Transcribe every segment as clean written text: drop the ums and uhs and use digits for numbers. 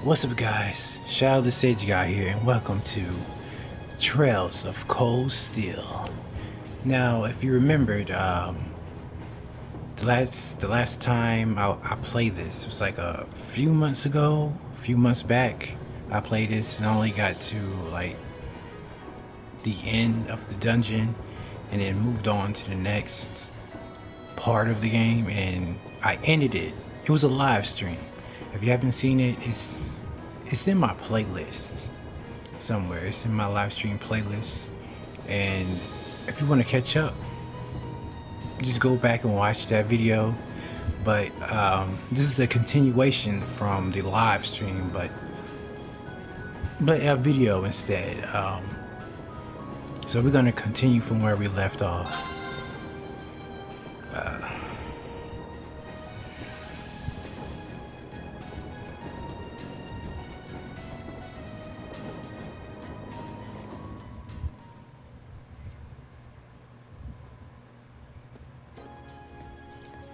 What's up, guys? Shadow the Sage Guy here, and welcome to Trails of Cold Steel. Now, if you remembered, the last time I played this was like a few months ago, a few months back. I played this and I only got to like the end of the dungeon, and then moved on to the next part of the game, and I ended it. It was a live stream. If you haven't seen it, it's in my playlist somewhere. It's in my live stream playlist, and if you want to catch up, just go back and watch that video. But this is a continuation from the live stream, but a video instead. So we're gonna continue from where we left off.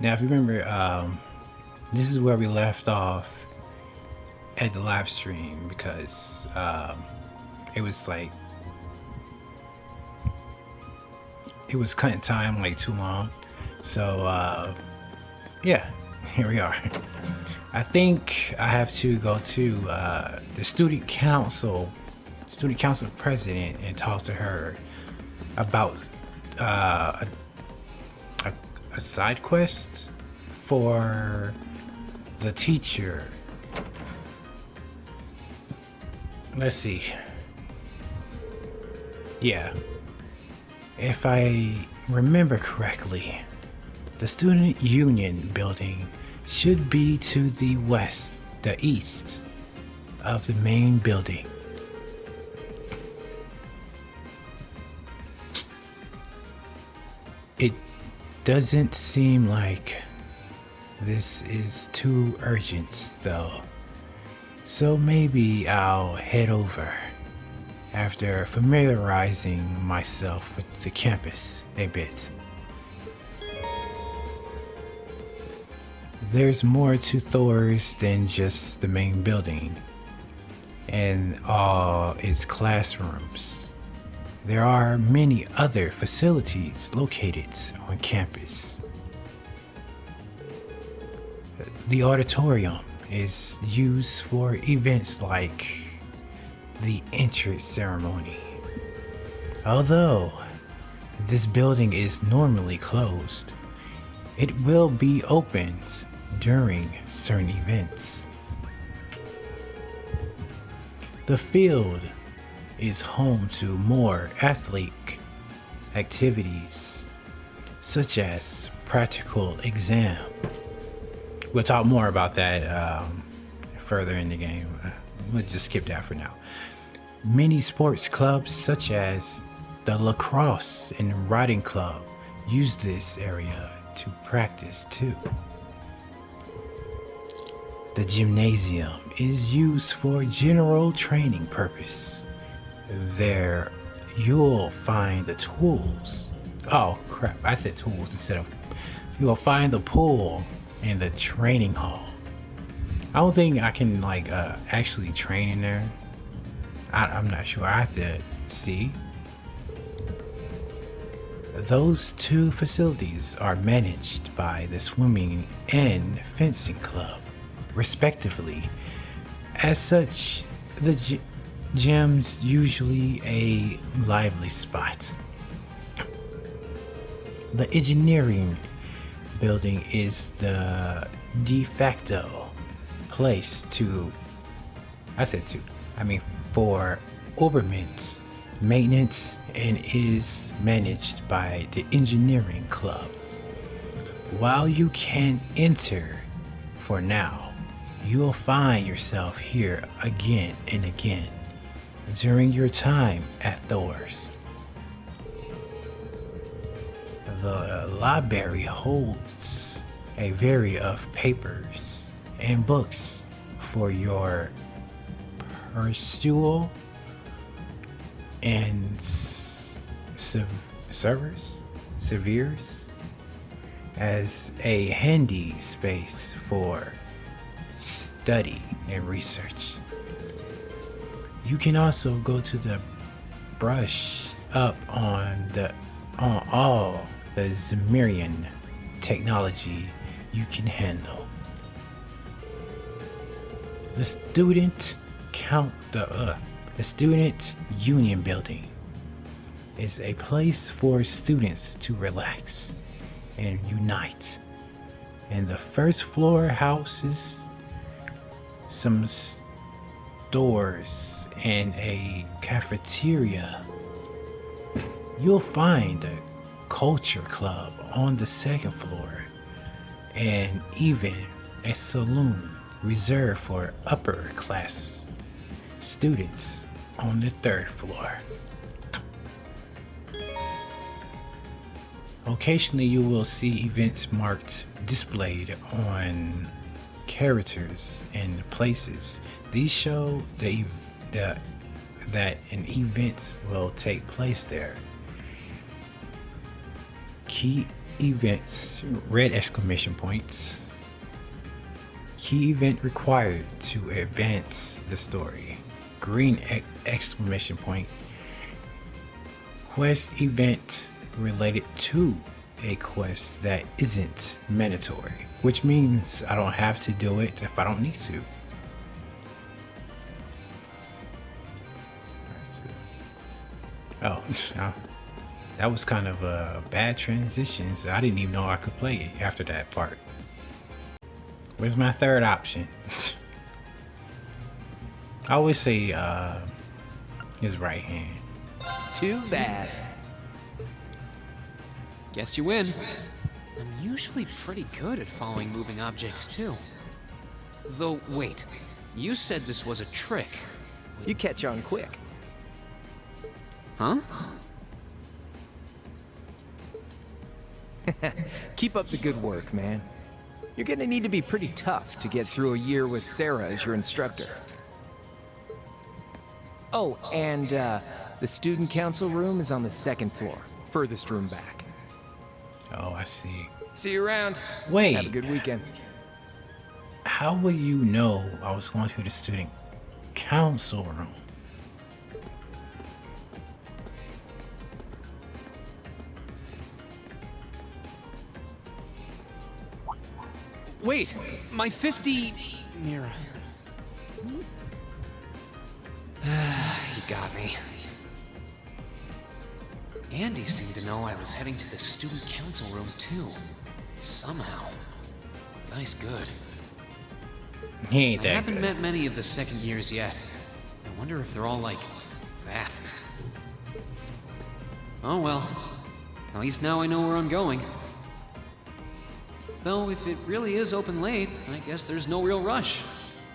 Now, if you remember, this is where we left off at the live stream, because it was like it was cutting time like too long. So yeah, here we are. I think I have to go to the student council president and talk to her about a side quest for the teacher. Let's see. Yeah, if I remember correctly, the student union building should be to the east of the main building. It doesn't seem like this is too urgent though, so maybe I'll head over after familiarizing myself with the campus a bit. There's more to Thor's than just the main building and all its classrooms. There are many other facilities located on campus. The auditorium is used for events like the entrance ceremony. Although this building is normally closed, it will be opened during certain events. The field is home to more athletic activities, such as practical exam. We'll talk more about that further in the game. We'll just skip that for now. Many sports clubs, such as the lacrosse and riding club, use this area to practice too. The gymnasium is used for general training purpose. There you'll find the tools. Oh crap, I said tools instead of. You'll find the pool and the training hall. I don't think I can like actually train in there. I'm not sure. I have to see. Those two facilities are managed by the swimming and fencing club, respectively. As such, the gym's usually a lively spot. The engineering building is the de facto place for Oberman's maintenance, and is managed by the engineering club. While you can enter for now, you'll find yourself here again and again during your time at Thor's. The library holds a variety of papers and books for your perusal and severes as a handy space for study and research. You can also go to the brush up on all the Zemirian technology you can handle. The student union building is a place for students to relax and unite. And the first floor houses some stores and a cafeteria. You'll find a culture club on the second floor and even a saloon reserved for upper class students on the third floor. Occasionally you will see events marked displayed on characters and places. These show that an event will take place there. Key events, red exclamation points. Key event required to advance the story, green exclamation point. Quest event related to a quest that isn't mandatory, which means I don't have to do it if I don't need to. Oh, that was kind of a bad transition, so I didn't even know I could play it after that part. Where's my third option? I always say his right hand. Too bad. Guess you win. I'm usually pretty good at following moving objects too. Though, wait. You said this was a trick. You catch on quick. Huh? Keep up the good work, man. You're gonna need to be pretty tough to get through a year with Sarah as your instructor. Oh, and the student council room is on the second floor, furthest room back. Oh, I see. See you around. Wait. Have a good weekend. How will you know I was going to the student council room? Wait, my 50 Mira. He got me. Andy seemed to know I was heading to the student council room too. Somehow. Nice good. He ain't I that haven't good. met many of the second years yet. I wonder if they're all like that. Oh well. At least now I know where I'm going. Though if it really is open late, I guess there's no real rush.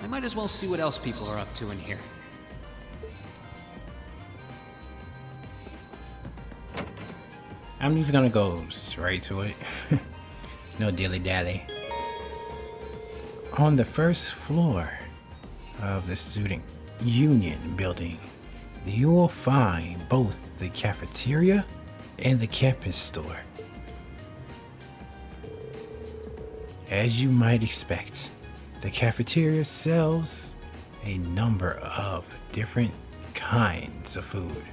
I might as well see what else people are up to in here. I'm just gonna go straight to it. No dilly-dally. On the first floor of the student union building, you will find both the cafeteria and the campus store. As you might expect, the cafeteria sells a number of different kinds of food.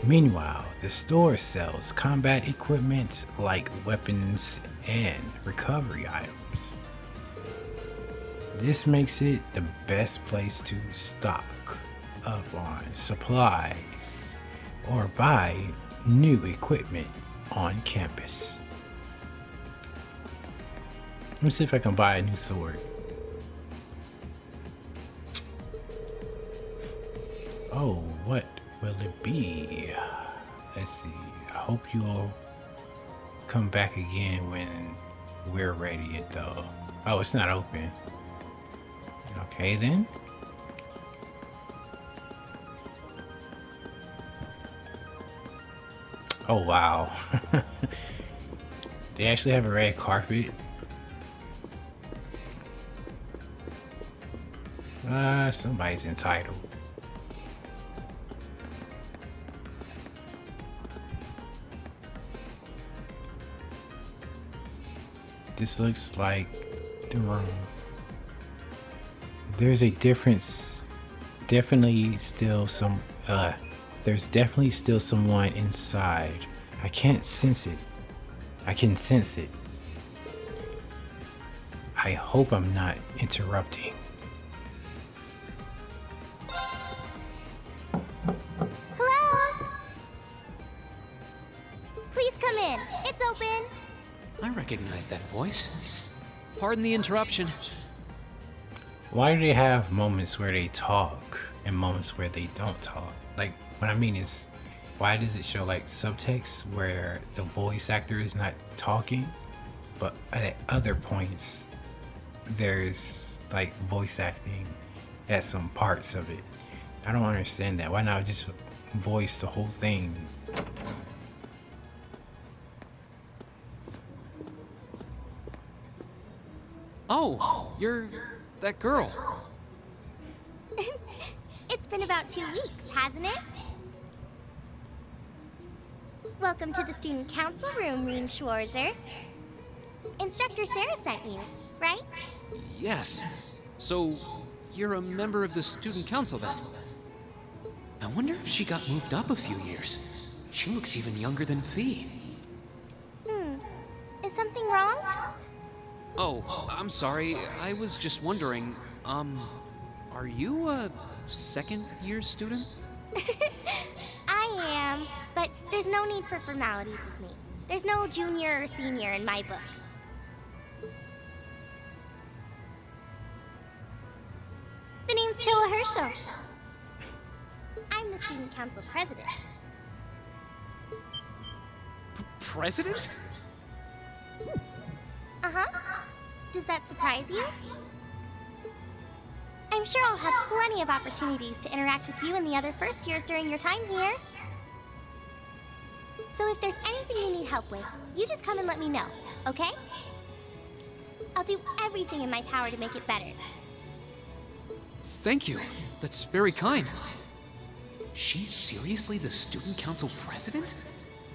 Meanwhile, the store sells combat equipment like weapons and recovery items. This makes it the best place to stock up on supplies or buy new equipment on campus. Let me see if I can buy a new sword. Oh, what will it be? Let's see. I hope you'll come back again when we're ready though. Oh, it's not open. Okay then. Oh wow. They actually have a red carpet. Somebody's entitled. This looks like the room. There's a different definitely still some there's definitely still someone inside. I can't sense it. I can sense it. I hope I'm not interrupting. Hello? Please come in. It's open. I recognize that voice. Pardon the interruption. Why do they have moments where they talk and moments where they don't talk? Like, what I mean is, why does it show like subtext where the voice actor is not talking, but at other points there's like voice acting at some parts of it? I don't understand that. Why not just voice the whole thing? Oh, you're that girl. It's been about 2 weeks, hasn't it? Welcome to the student council room, Reen Schwarzer. Instructor Sarah sent you, right? Yes. So, you're a member of the student council then? I wonder if she got moved up a few years. She looks even younger than Fee. Is something wrong? Oh, I'm sorry. I was just wondering, are you a second-year student? I am, but there's no need for formalities with me. There's no junior or senior in my book. The name's Toa Herschel. I'm the student council president. President? Uh-huh. Does that surprise you? I'm sure I'll have plenty of opportunities to interact with you and the other first years during your time here. So if there's anything you need help with, you just come and let me know, okay? I'll do everything in my power to make it better. Thank you. That's very kind. She's seriously the student council president?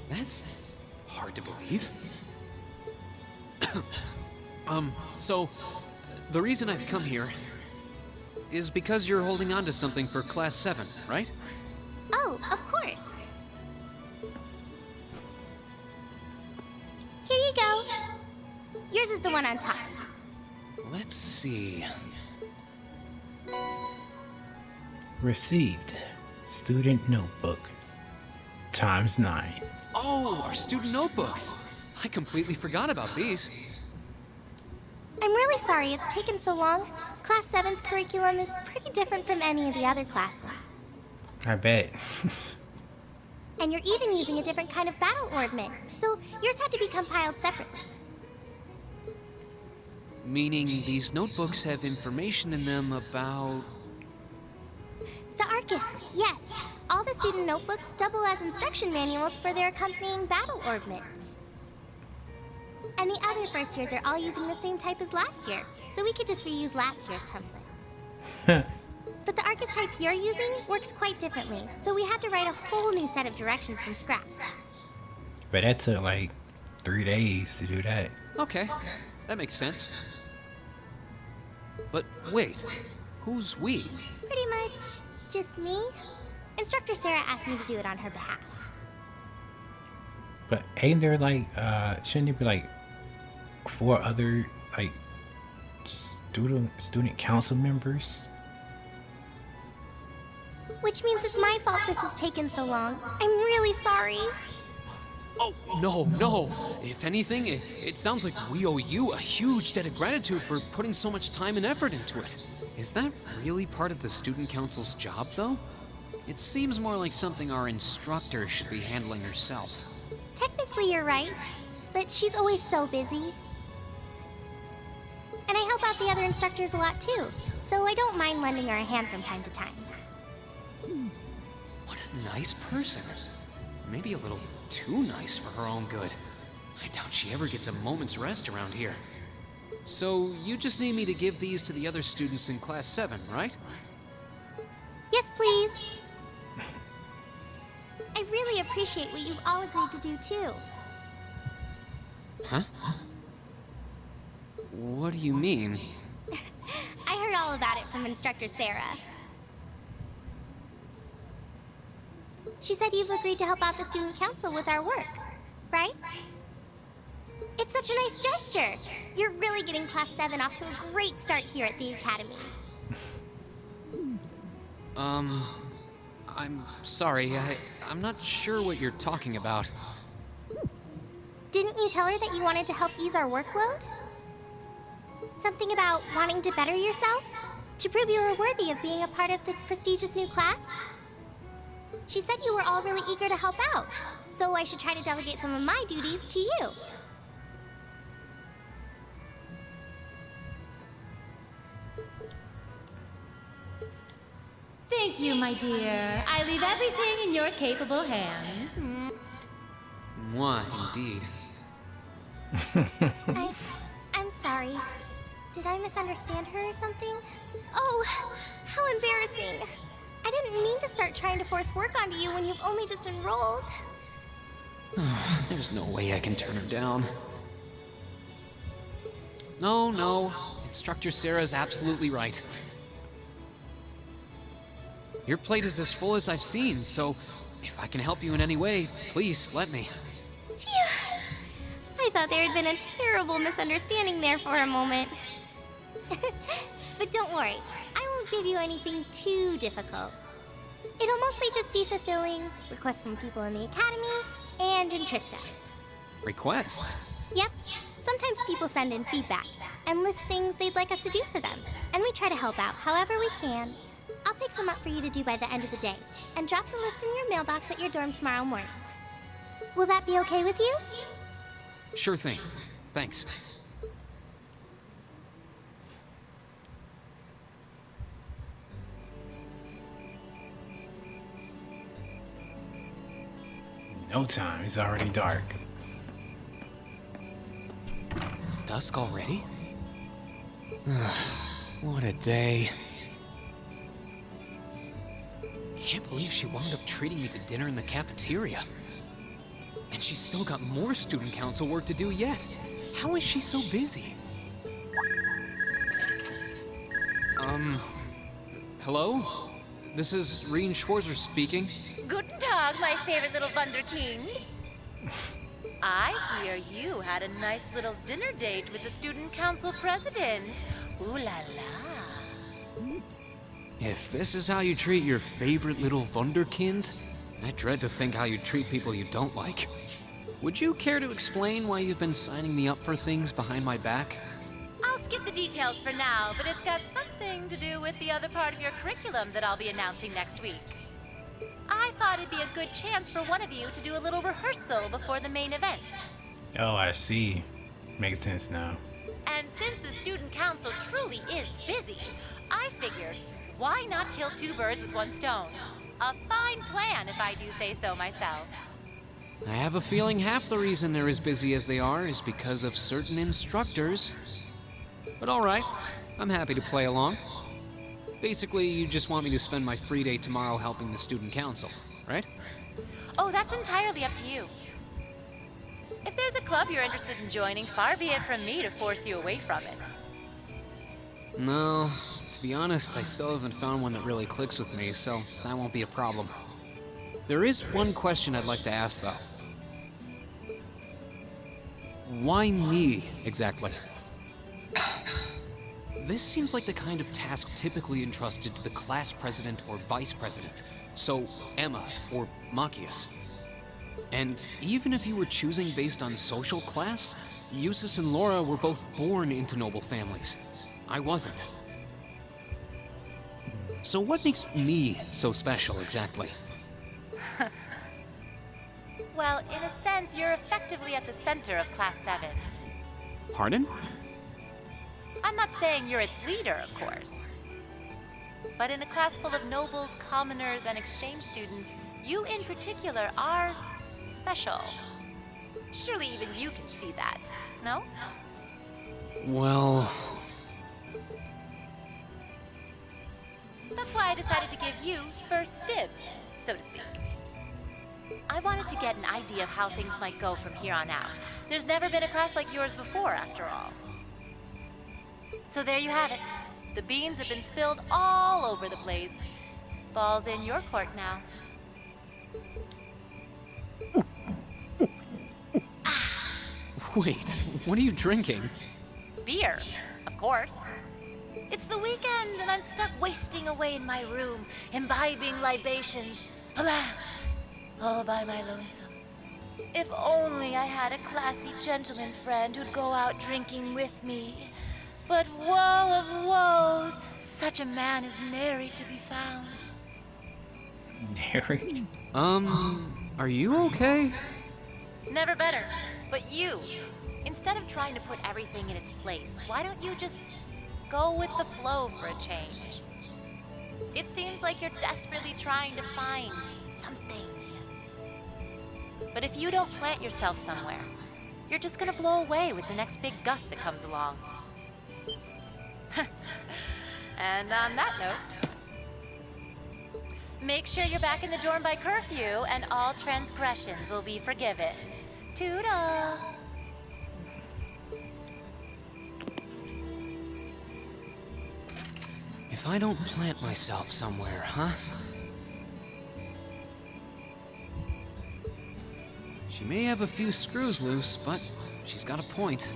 That's hard to believe. So, the reason I've come here is because you're holding on to something for Class 7, right? Oh, of course. Here you go. Yours is the one on top. Let's see. Received. Student notebook. ×9. Oh, our student notebooks. I completely forgot about these. I'm really sorry it's taken so long. Class 7's curriculum is pretty different from any of the other classes. I bet. And you're even using a different kind of battle ornament, so yours had to be compiled separately. Meaning these notebooks have information in them about... The Arcus, yes. All the student notebooks double as instruction manuals for their accompanying battle ornaments. And the other first years are all using the same type as last year, so we could just reuse last year's template. But the Arcus type you're using works quite differently, so we had to write a whole new set of directions from scratch. But that took like 3 days to do that. Okay, that makes sense. But wait, who's we? Pretty much just me. Instructor Sarah asked me to do it on her behalf. But ain't there like shouldn't there be like 4 other like student council members? Which means it's my fault this has taken so long. I'm really sorry. Oh, no. If anything, it sounds like we owe you a huge debt of gratitude for putting so much time and effort into it. Is that really part of the student council's job, though? It seems more like something our instructor should be handling herself. Technically, you're right, but she's always so busy. And I help out the other instructors a lot too, so I don't mind lending her a hand from time to time. What a nice person. Maybe a little too nice for her own good. I doubt she ever gets a moment's rest around here. So, you just need me to give these to the other students in Class 7, right? Yes, please. I really appreciate what you've all agreed to do too. Huh? What do you mean? I heard all about it from Instructor Sarah. She said you've agreed to help out the student council with our work, right? It's such a nice gesture. You're really getting Class 7 off to a great start here at the Academy. I'm sorry, I'm not sure what you're talking about. Didn't you tell her that you wanted to help ease our workload? Something about wanting to better yourselves? To prove you were worthy of being a part of this prestigious new class? She said you were all really eager to help out, so I should try to delegate some of my duties to you. Thank you, my dear. I leave everything in your capable hands. Why, indeed. I'm sorry. Did I misunderstand her or something? Oh, how embarrassing. I didn't mean to start trying to force work onto you when you've only just enrolled. There's no way I can turn her down. No. Instructor Sarah's absolutely right. Your plate is as full as I've seen, so if I can help you in any way, please let me. Phew. I thought there had been a terrible misunderstanding there for a moment. But don't worry, I won't give you anything too difficult. It'll mostly just be fulfilling requests from people in the Academy and in Trista. Requests? Yep. Sometimes people send in feedback and list things they'd like us to do for them, and we try to help out however we can. I'll pick some up for you to do by the end of the day, and drop the list in your mailbox at your dorm tomorrow morning. Will that be okay with you? Sure thing. Thanks. No time, it's already dark. Dusk already? What a day. Can't believe she wound up treating me to dinner in the cafeteria. And she's still got more student council work to do yet. How is she so busy? Hello? This is Rien Schwarzer speaking. Guten Tag, my favorite little Wunderkind. I hear you had a nice little dinner date with the student council president. Ooh la la. If this is how you treat your favorite little Wunderkind, I dread to think how you treat people you don't like. Would you care to explain why you've been signing me up for things behind my back? I'll skip the details for now, but it's got something to do with the other part of your curriculum that I'll be announcing next week. I thought it'd be a good chance for one of you to do a little rehearsal before the main event. Oh, I see. Makes sense now. And since the student council truly is busy, I figured, why not kill two birds with one stone? A fine plan, if I do say so myself. I have a feeling half the reason they're as busy as they are is because of certain instructors. But all right, I'm happy to play along. Basically, you just want me to spend my free day tomorrow helping the student council, right? Oh, that's entirely up to you. If there's a club you're interested in joining, far be it from me to force you away from it. No, to be honest, I still haven't found one that really clicks with me, so that won't be a problem. There is one question I'd like to ask, though. Why me, exactly? This seems like the kind of task typically entrusted to the class president or vice president, so Emma or Machias. And even if you were choosing based on social class, Eustace and Laura were both born into noble families. I wasn't. So what makes me so special, exactly? Well, in a sense, you're effectively at the center of Class 7. Pardon? I'm not saying you're its leader, of course. But in a class full of nobles, commoners, and exchange students, you in particular are special. Surely even you can see that, no? Well... That's why I decided to give you first dibs, so to speak. I wanted to get an idea of how things might go from here on out. There's never been a class like yours before, after all. So there you have it. The beans have been spilled all over the place. Ball's in your court now. Wait, what are you drinking? Beer, of course. It's the weekend and I'm stuck wasting away in my room, imbibing libations. Alas, all by my lonesome. If only I had a classy gentleman friend who'd go out drinking with me. But woe of woes, such a man is nary to be found. Narrate? Are you okay? Never better. But you, instead of trying to put everything in its place, why don't you just go with the flow for a change? It seems like you're desperately trying to find something. But if you don't plant yourself somewhere, you're just gonna blow away with the next big gust that comes along. And on that note, make sure you're back in the dorm by curfew and all transgressions will be forgiven. Toodles! If I don't plant myself somewhere, huh? She may have a few screws loose, but she's got a point.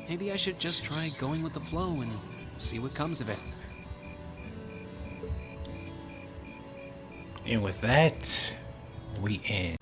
Maybe I should just try going with the flow and see what comes of it. And with that, we end.